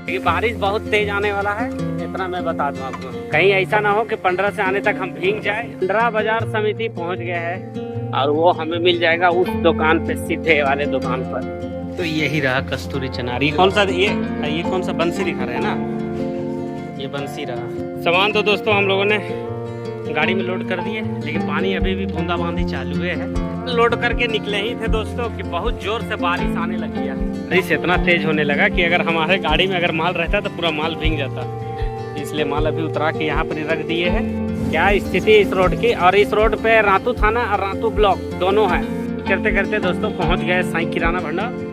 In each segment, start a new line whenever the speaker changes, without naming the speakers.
क्योंकि बारिश बहुत तेज आने वाला है, इतना मैं बता दूं आपको। कहीं ऐसा ना हो कि 15 से आने तक हम भीग जाए। 15 बाजार समिति पहुंच गए हैं और वो हमें मिल जाएगा उस दुकान पे, सीधे वाले दुकान पर। तो यही रहा कस्तूरी चनारी। कौन सा ये कौन सा बंसी दिखा रहे हैं ना, ये बंसी रहा। सामान तो दोस्तों हम लोगों ने गाड़ी में लोड कर दिए, लेकिन पानी अभी भी बूंदाबांदी चालू है। लोड करके निकले ही थे दोस्तों कि बहुत जोर से बारिश आने लगी है। बारिश इतना तेज होने लगा कि अगर हमारे गाड़ी में अगर माल रहता तो पूरा माल भीग जाता, इसलिए माल अभी उतरा के यहाँ पर रख दिए हैं। क्या स्थिति इस रोड की, और इस रोड पे रातू थाना और रातू ब्लॉक दोनों है। करते करते दोस्तों पहुँच गए साईं किराना भंडार।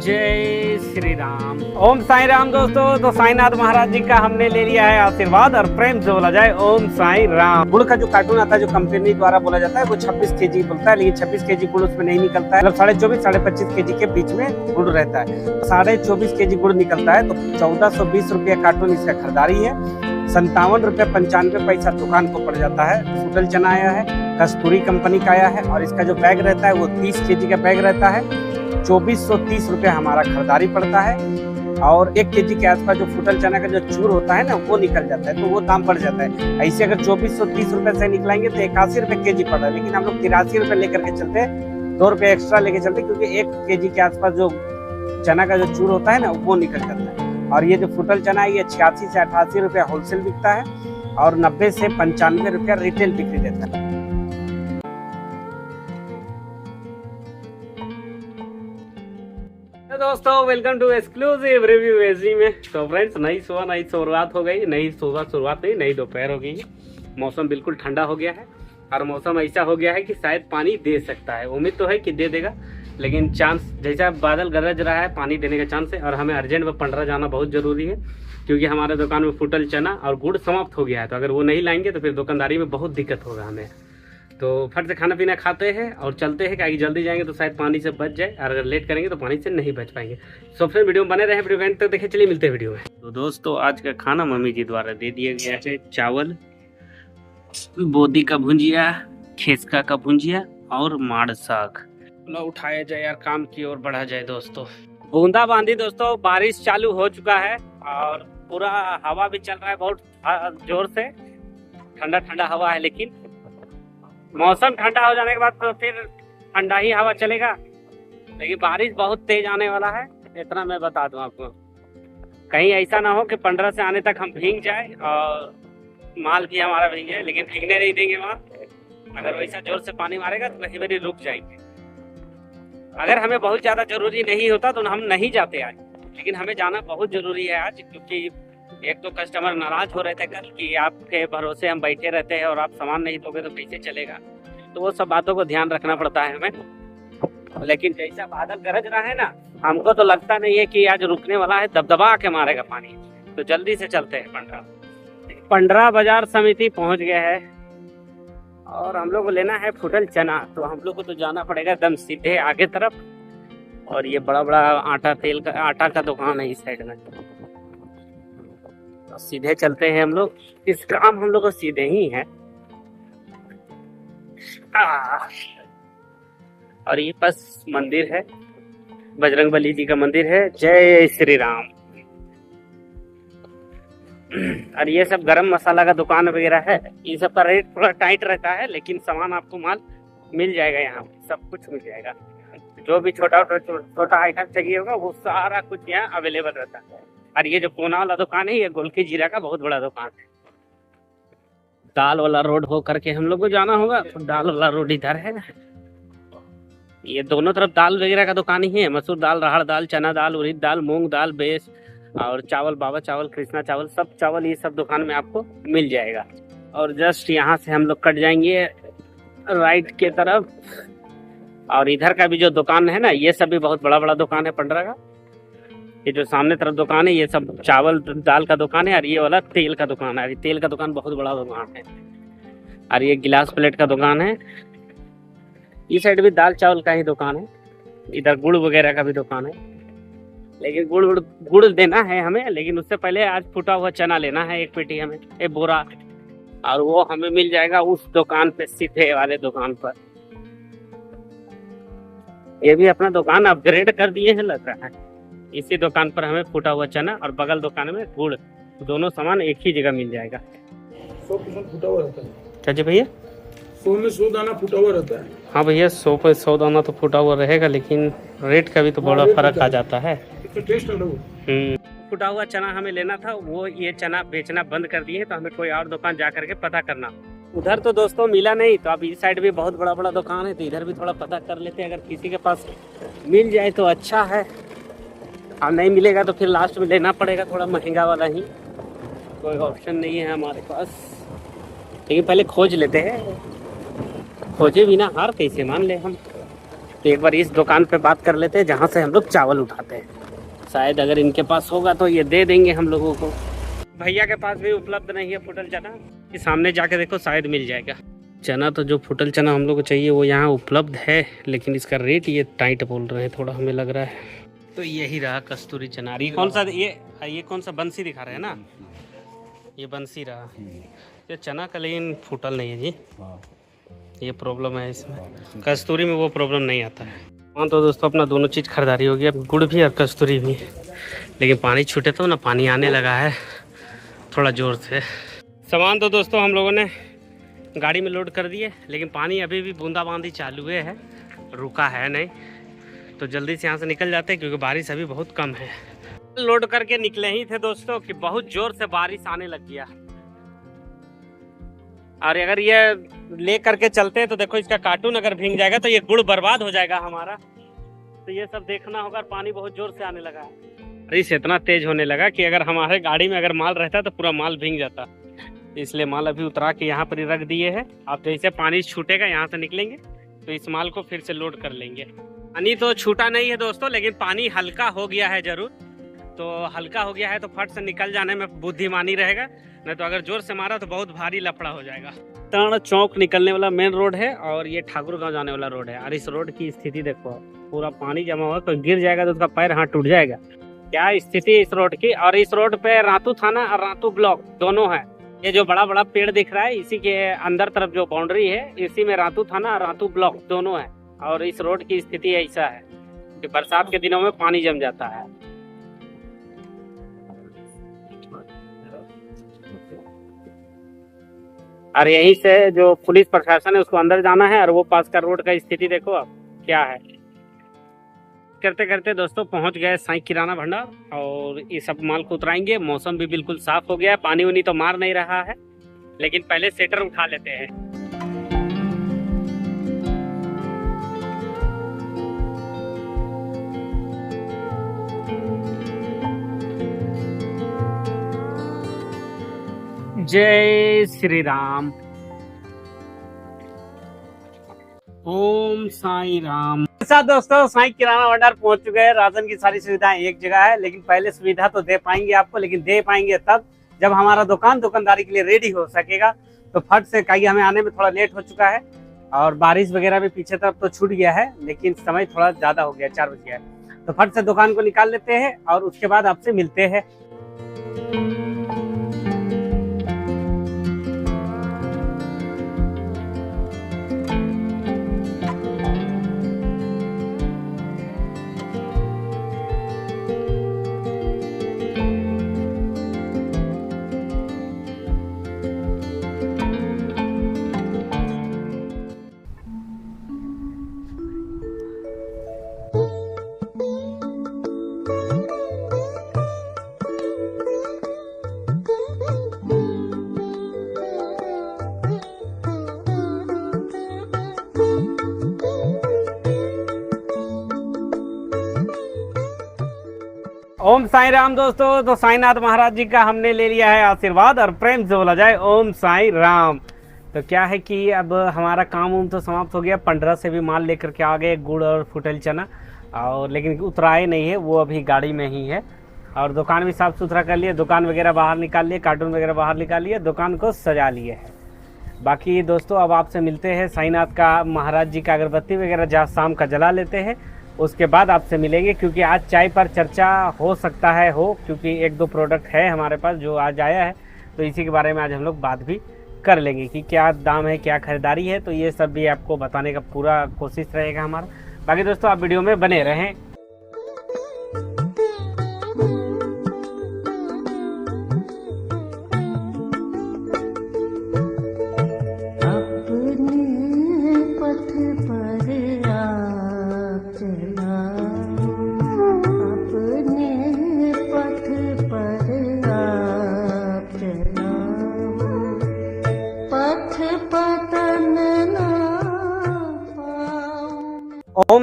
जय श्री राम, ओम साईं राम। दोस्तों तो साईनाथ महाराज जी का हमने ले लिया है आशीर्वाद, और प्रेम से बोला जाए ओम साईं राम। गुड़ का जो कार्टून आता है, जो कंपनी द्वारा बोला जाता है, वो 26 kg बोलता है, लेकिन 26 kg गुड़ उसमें नहीं निकलता है। मतलब 24.5 से 25 kg के बीच में गुड़ रहता है। 24.5 kg गुड़ निकलता है, तो 1420 रुपया कार्टून इसका खरीदारी है। 57 रुपये 95 पैसा दुकान को पड़ जाता है। फूटल चना आया है, कस्तूरी कंपनी का आया है, और इसका जो बैग रहता है वो 30 kg का बैग रहता है। 2430 रुपये हमारा खरीदारी पड़ता है। और 1 kg के आसपास जो फूटल चना का जो चूर होता है ना, वो निकल जाता है, तो वो दाम बढ़ जाता है। ऐसे अगर 2430 रुपये से निकलाएंगे तो 81 रुपये kg पड़ रहा है, लेकिन हम लोग 83 रुपये लेकर के चलते हैं, 2 रुपये एक्स्ट्रा लेके चलते, क्योंकि 1 kg के आसपास जो चना का जो चूर होता है ना, वो निकल जाता है। और ये जो फूटल चना है, ये 86 से 88 रुपया होलसेल बिकता है, और 90 से 95 रुपया रिटेल बिक्री देता है। दोस्तों वेलकम टू एक्सक्लूसिव रिव्यू एजी में। तो फ्रेंड्स, नई सुबह नई शुरुआत हो गई। नई सुबह शुरुआत नहीं, नई दोपहर हो गई है। मौसम बिल्कुल ठंडा हो गया है, और मौसम ऐसा हो गया है कि शायद पानी दे सकता है। उम्मीद तो है कि दे देगा, लेकिन चांस जैसा बादल गरज रहा है, पानी देने का चांस है। और हमें अर्जेंट में पंडरा जाना बहुत ज़रूरी है, क्योंकि हमारे दुकान में फूटल चना और गुड़ समाप्त हो गया है। तो अगर वो नहीं लाएंगे तो फिर दुकानदारी में बहुत दिक्कत होगा हमें। तो फट से खाना पीना खाते हैं और चलते हैं, क्योंकि जल्दी जाएंगे तो शायद पानी से बच जाए, और अगर लेट करेंगे तो पानी से नहीं बच पाएंगे। सो फ्रेंड, वीडियो में बने रहे, वीडियो एंड तक देखें। चलिए मिलते हैं वीडियो में। तो दोस्तों आज का खाना मम्मी जी द्वारा दे दिया गया है। चावल, बोदी का भुंजिया, खेसका का भुंजिया और माड़ साग। उठाया जाए यार, काम की ओर बढ़ा जाए दोस्तों। बूंदाबांदी दोस्तों, बारिश चालू हो चुका है, और पूरा हवा भी चल रहा है बहुत जोर से। ठंडा ठंडा हवा है, लेकिन मौसम ठंडा हो जाने के बाद तो फिर ठंडा ही हवा चलेगा। लेकिन बारिश बहुत तेज आने वाला है, इतना मैं बता दूं आपको। कहीं ऐसा ना हो कि 15 से आने तक हम भीग जाए और माल भी हमारा भीग जाए, लेकिन भीगने नहीं देंगे वहाँ। अगर वैसा जोर से पानी मारेगा तो कहीं भी रुक जाएंगे। अगर हमें बहुत ज़्यादा जरूरी नहीं होता तो हम नहीं जाते आज, लेकिन हमें जाना बहुत जरूरी है आज, क्योंकि एक तो कस्टमर नाराज हो रहे थे कल कि आपके भरोसे हम बैठे रहते हैं और आप सामान नहीं दोगे तो कैसे चलेगा। तो वो सब बातों को ध्यान रखना पड़ता है हमें। लेकिन जैसा बादल गरज रहा है ना, हमको तो लगता नहीं है कि आज रुकने वाला है, दबदबा के मारेगा पानी। तो जल्दी से चलते हैं। पंडरा बाजार समिति पहुंच गया है, और हम लोग को लेना है फूटल चना। तो हम लोग को तो जाना पड़ेगा एकदम सीधे आगे तरफ, और ये बड़ा बड़ा आटा का दुकान है इस साइड में। सीधे चलते हैं हम लोग, इस काम हम लोग को सीधे ही है। और ये बस मंदिर है, बजरंगबली जी का मंदिर है। जय श्री राम। और ये सब गरम मसाला का दुकान वगैरह है। ये सब का रेट थोड़ा टाइट रहता है, लेकिन सामान आपको माल मिल जाएगा, यहाँ सब कुछ मिल जाएगा। जो भी छोटा आइटम चाहिए होगा वो सारा कुछ यहाँ अवेलेबल रहता है। और ये जो कोना वाला दुकान है, ये गोलकी जीरा का बहुत बड़ा दुकान है। दाल वाला रोड हो करके हम लोग को जाना होगा, तो दाल वाला रोड इधर है। ये दोनों तरफ दाल वगैरह का दुकान ही है। मसूर दाल, राहड़ दाल, चना दाल, उड़द दाल, मूंग दाल, बेस और चावल, बाबा चावल, कृष्णा चावल, सब चावल ये सब दुकान में आपको मिल जाएगा। और जस्ट यहाँ से हम लोग कट जाएंगे राइट के तरफ। और इधर का भी जो दुकान है ना, ये सब भी बहुत बड़ा बड़ा दुकान है पंडरा का। ये जो सामने तरफ दुकान है, ये सब चावल दाल का दुकान है, और ये वाला तेल का दुकान है। तेल का दुकान बहुत बड़ा दुकान है। और ये गिलास प्लेट का दुकान है। इस साइड भी दाल चावल का ही दुकान है। इधर गुड़ वगैरह का भी दुकान है, लेकिन गुड़ देना है हमें। लेकिन उससे पहले आज फूटा हुआ चना लेना है, 1 पेटी हमें, 1 बोरा। और वो हमें मिल जाएगा उस दुकान पे, सीधे वाले दुकान पर। ये भी अपना दुकान अपग्रेड कर दिए हैं लग रहा है। इसी दुकान पर हमें फूटा हुआ चना और बगल दुकान में गुड़, दोनों सामान एक ही जगह मिल जाएगा।
100% फूटा हुआ रहता है।
क्या जी भैया?
100 में 100 दाना फूटा हुआ रहता है।
हाँ भैया, 100 पे 100 दाना तो फूटा हुआ रहेगा, लेकिन रेट का भी तो बड़ा फर्क आ जाता है।
इसका टेस्ट अलग है।
फूटा हुआ चना हमें लेना था, वो ये चना बेचना बंद कर दिए, तो हमें कोई और दुकान जा करके पता करना। उधर तो दोस्तों मिला नहीं, तो अब इस साइड भी बहुत बड़ा बड़ा दुकान है, तो इधर भी थोड़ा पता कर लेते हैं। अगर किसी के पास मिल जाए तो अच्छा है, और नहीं मिलेगा तो फिर लास्ट में लेना पड़ेगा थोड़ा महंगा वाला ही। कोई ऑप्शन नहीं है हमारे पास, लेकिन पहले खोज लेते हैं। खोजे बिना हार कैसे मान ले हम। तो एक बार इस दुकान पे बात कर लेते हैं जहाँ से हम लोग चावल उठाते हैं, शायद अगर इनके पास होगा तो ये दे देंगे हम लोगों को। भैया के पास भी उपलब्ध नहीं है फुटल चना, कि सामने जाके देखो शायद मिल जाएगा। चना तो जो फुटल चना हम लोग को चाहिए वो यहाँ उपलब्ध है, लेकिन इसका रेट ये टाइट बोल रहे हैं थोड़ा, हमें लग रहा है। तो यही रहा कस्तूरी चना। ये कौन सा, ये कौन सा बंसी दिखा रहे हैं ना, ये बंसी रहा। ये चना का लेकिन फुटल नहीं है जी, ये प्रॉब्लम है इसमें। कस्तूरी में वो प्रॉब्लम नहीं आता है। हाँ तो दोस्तों अपना दोनों चीज़ खरीदारी हो गया, गुड़ भी और कस्तूरी भी, लेकिन पानी छूटे तो ना, पानी आने लगा है थोड़ा ज़ोर से। सामान तो दोस्तों हम लोगों ने गाड़ी में लोड कर दिए, लेकिन पानी अभी भी बूंदाबांदी चालू है, रुका है नहीं। तो जल्दी से यहाँ से निकल जाते हैं, क्योंकि बारिश अभी बहुत कम है। लोड करके निकले ही थे दोस्तों कि बहुत ज़ोर से बारिश आने लग गया। और अगर ये ले करके चलते हैं तो देखो, इसका कार्टून अगर भीग जाएगा तो ये गुड़ बर्बाद हो जाएगा हमारा। तो ये सब देखना होगा। पानी बहुत जोर से आने लगा है, बारिश इतना तेज होने लगा कि अगर हमारे गाड़ी में अगर माल रहता तो पूरा माल भीग जाता। इसलिए माल अभी उतरा के यहाँ पर ही रख दिए है। अब जैसे पानी छूटेगा यहाँ से निकलेंगे तो इस माल को फिर से लोड कर लेंगे। पानी तो छूटा नहीं है दोस्तों, लेकिन पानी हल्का हो गया है जरूर। तो हल्का हो गया है तो फट से निकल जाने में बुद्धिमानी रहेगा, नहीं तो अगर जोर से मारा तो बहुत भारी लफड़ा हो जाएगा। तरण चौक निकलने वाला मेन रोड है और ये ठाकुरगांव जाने वाला रोड है। और इस रोड की स्थिति देखो, पूरा पानी जमा हुआ, तो गिर जाएगा तो उसका पैर हाथ टूट जाएगा। क्या स्थिति है इस रोड की। और इस रोड पे रातू थाना और रातू ब्लॉक दोनों है। ये जो बड़ा बड़ा पेड़ दिख रहा है, इसी के अंदर तरफ जो बाउंड्री है, इसी में रातू थाना और रातू ब्लॉक दोनों है। और इस रोड की स्थिति ऐसा है कि बरसात के दिनों में पानी जम जाता है। और यहीं से जो पुलिस प्रशासन है उसको अंदर जाना है, और वो पास का रोड का स्थिति देखो अब क्या है। करते करते दोस्तों पहुंच गए साईं किराना भंडार, और ये सब माल को उतराएंगे। मौसम भी बिल्कुल साफ हो गया है, पानी उनी तो मार नहीं रहा है, लेकिन पहले सेटर उठा लेते हैं। जय श्री राम। ओम साईं राम। साथ दोस्तों साईं किराना भंडार पहुंच चुके हैं। राशन की सारी सुविधाएं एक जगह है, लेकिन पहले सुविधा तो दे पाएंगे आपको, लेकिन दे पाएंगे तब जब हमारा दुकानदारी के लिए रेडी हो सकेगा। तो फट से कहीं हमें आने में थोड़ा लेट हो चुका है, और बारिश वगैरह भी पीछे तरफ तो छूट गया है, लेकिन समय थोड़ा ज्यादा हो गया, 4 बज गया है। तो फट से दुकान को निकाल लेते हैं और उसके बाद आपसे मिलते हैं। ओम साईं राम दोस्तों। तो साईनाथ महाराज जी का हमने ले लिया है आशीर्वाद, और प्रेम से बोला जाए ओम साईं राम। तो क्या है कि अब हमारा काम उम तो समाप्त हो गया। 15 से भी माल लेकर के आ गए, गुड़ और फुटल चना, और लेकिन उतराए नहीं है, वो अभी गाड़ी में ही है। और दुकान भी साफ़ सुथरा कर लिए, दुकान वगैरह बाहर निकाल लिए, कार्टून वगैरह बाहर निकाल लिए, दुकान को सजा लिए है। बाकी दोस्तों अब आपसे मिलते हैं। साईनाथ का महाराज जी का अगरबत्ती वगैरह जहाँ शाम का जला लेते हैं, उसके बाद आपसे मिलेंगे। क्योंकि आज चाय पर चर्चा हो सकता है क्योंकि 1-2 प्रोडक्ट है हमारे पास जो आज आया है, तो इसी के बारे में आज हम लोग बात भी कर लेंगे कि क्या दाम है, क्या खरीदारी है। तो ये सब भी आपको बताने का पूरा कोशिश रहेगा हमारा। बाकी दोस्तों आप वीडियो में बने रहें।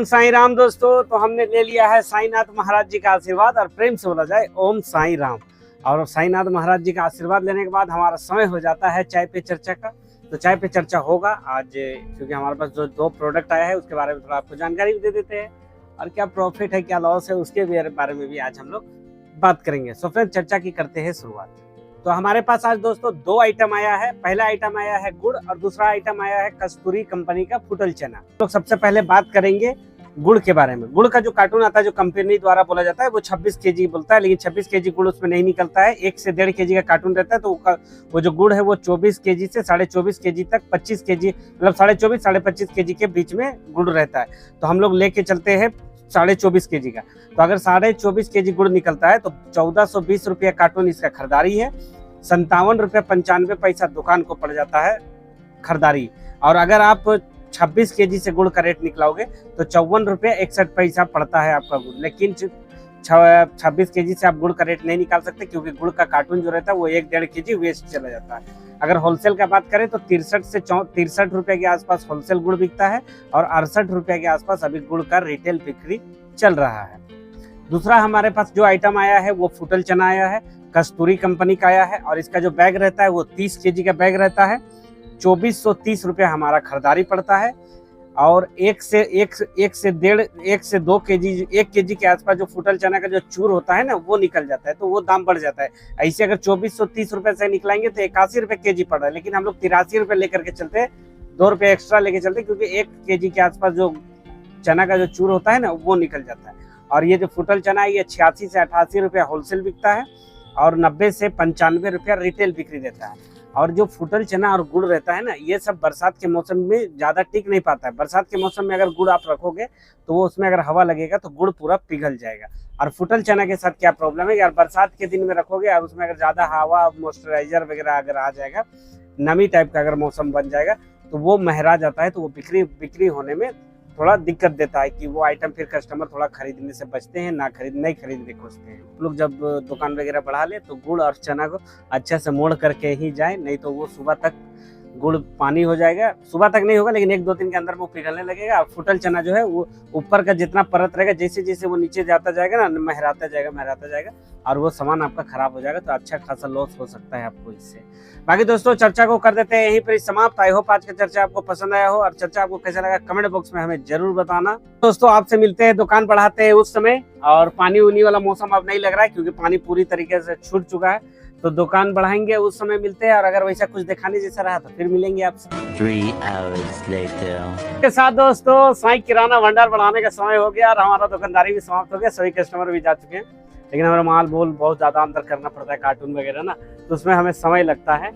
साईं राम दोस्तों। तो हमने ले लिया है साईनाथ महाराज जी का आशीर्वाद, और प्रेम से बोला जाए ओम साईं राम। और साईनाथ महाराज जी का आशीर्वाद लेने के बाद हमारा समय हो जाता है चाय पे चर्चा का। तो चाय पे चर्चा होगा आज, क्योंकि हमारे पास जो 2 प्रोडक्ट आया है उसके बारे में थोड़ा आपको जानकारी भी दे देते हैं, और क्या प्रॉफिट है क्या लॉस है उसके बारे में भी आज हम लोग बात करेंगे। सो फ्रेंड, चर्चा की करते हैं शुरुआत। तो हमारे पास आज दोस्तों 2 आइटम आया है। पहला आइटम आया है गुड़, और दूसरा आइटम आया है कस्तूरी कंपनी का फुटल चना। तो सबसे पहले बात करेंगे गुड़ के बारे में। गुड़ का जो कार्टून आता है, जो कंपनी द्वारा बोला जाता है, वो 26 केजी बोलता है, लेकिन 26 केजी गुड़ उसमें नहीं निकलता है। 1 से 1.5 केजी का कार्टून रहता है। तो वो जो गुड़ है वो 24 केजी से 24.5 केजी तक, 25 केजी मतलब 24.5 25 केजी के बीच में गुड़ रहता है। तो हम लोग लेके चलते हैं 24.5 केजी का। तो अगर 24.5 केजी गुड़ निकलता है तो 1420 रुपया कार्टून इसका खरीदारी है। 57 रुपये 95 पैसा दुकान को पड़ जाता है खरीदारी। और अगर आप 26 केजी से गुड़ का रेट निकलाओगे तो 54 रुपये 61 पैसा पड़ता है आपका गुड़। लेकिन 26 केजी से आप गुड़ का रेट नहीं निकाल सकते, क्योंकि गुड़ का कार्टून जो रहता है वो 1-1.5 केजी वेस्ट चला जाता है। अगर होलसेल का बात करें तो 63 से 63 रुपये के आसपास होलसेल गुड़ बिकता है, और 68 रुपये के आसपास अभी गुड़ का रिटेल बिक्री चल रहा है। दूसरा हमारे पास जो आइटम आया है वो फुटल चना आया है, कस्तूरी कंपनी का आया है, और इसका जो बैग रहता है वो 30 केजी का बैग रहता है। 2430 रुपये हमारा खरीदारी पड़ता है। और 1 से 2 केजी 1 केजी के आसपास जो फुटल चना का जो चूर होता है ना, वो निकल जाता है, तो वो दाम बढ़ जाता है। ऐसे अगर 2430 रुपये से निकलाएंगे तो 81 रुपये केजी पड़ रहा है, लेकिन हम लोग 83 रुपये लेकर के चलते हैं, 2 रुपये एक्स्ट्रा लेके चलते हैं, क्योंकि 1 केजी के आसपास जो चना का जो चूर होता है ना, वो निकल जाता है। और ये जो फुटल चना है ये 86 से 88 रुपये होलसेल बिकता है, और 90 से 95 रुपया रिटेल बिक्री देता है। और जो फुटल चना और गुड़ रहता है ना, ये सब बरसात के मौसम में ज़्यादा टिक नहीं पाता है। बरसात के मौसम में अगर गुड़ आप रखोगे तो वो उसमें अगर हवा लगेगा तो गुड़ पूरा पिघल जाएगा। और फुटल चना के साथ क्या प्रॉब्लम है, यार बरसात के दिन में रखोगे और उसमें अगर ज़्यादा हवा मॉइस्चराइजर वगैरह अगर आ जाएगा, नमी टाइप का अगर मौसम बन जाएगा, तो वो महरा जाता है, तो वो बिक्री होने में थोड़ा दिक्कत देता है कि वो आइटम फिर कस्टमर थोड़ा खरीदने से बचते हैं, नहीं खरीदने खोजते हैं। लोग जब दुकान वगैरह बढ़ा ले तो गुड़ और चना को अच्छे से मोड़ करके ही जाए, नहीं तो वो सुबह तक गुड़ पानी हो जाएगा। सुबह तक नहीं होगा, लेकिन 1-2 दिन के अंदर वो पिघलने लगेगा। और फुटल चना जो है वो ऊपर का जितना परत रहेगा, जैसे जैसे वो नीचे जाता जाएगा ना, महराता जाएगा, और वो सामान आपका खराब हो जाएगा। तो अच्छा खासा लॉस हो सकता है आपको इससे। बाकी दोस्तों, चर्चा को कर देते हैं यहीं पर समाप्त। आई होप आज का चर्चा आपको पसंद आया हो, और चर्चा आपको कैसा लगा कमेंट बॉक्स में हमें जरूर बताना। दोस्तों, आपसे मिलते हैं दुकान बढ़ाते हैं उस समय, और पानी उनी वाला मौसम अब नहीं लग रहा है, क्योंकि पानी पूरी तरीके से छूट चुका है। तो दुकान बढ़ाएंगे उस समय मिलते हैं, और अगर वैसा कुछ दिखाने जैसा रहा तो फिर मिलेंगे आपसे
3 hours later।
के साथ। दोस्तों, साईं किराना भंडार बढ़ाने का समय हो गया, और हमारा दुकानदारी भी समाप्त हो गया। सभी कस्टमर भी जा चुके हैं, लेकिन हमारा माल बहुत ज्यादा अंदर करना पड़ता है, कार्टून वगैरह ना, तो उसमें हमें समय लगता है।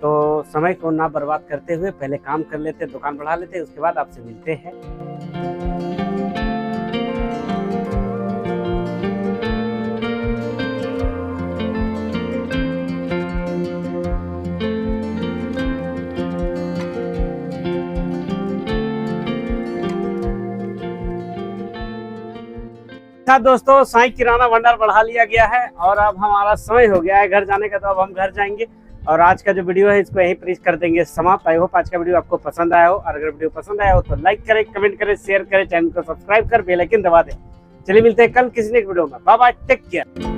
तो समय को ना बर्बाद करते हुए पहले काम कर लेते, दुकान बढ़ा लेते, उसके बाद आपसे मिलते हैं। दोस्तों, साईं किराना भंडार बढ़ा लिया गया है, और अब हमारा समय हो गया है घर जाने का। तो अब हम घर जाएंगे, और आज का जो वीडियो है इसको यहीं पर कर देंगे समाप्त। आई होप आज का वीडियो आपको पसंद आया हो, और अगर वीडियो पसंद आया हो तो लाइक करें, कमेंट करें, शेयर करें, चैनल को सब्सक्राइब कर बेल आइकन दबा दें। चलिए मिलते हैं कल किसी नेक्स्ट वीडियो में। Bye bye, take care.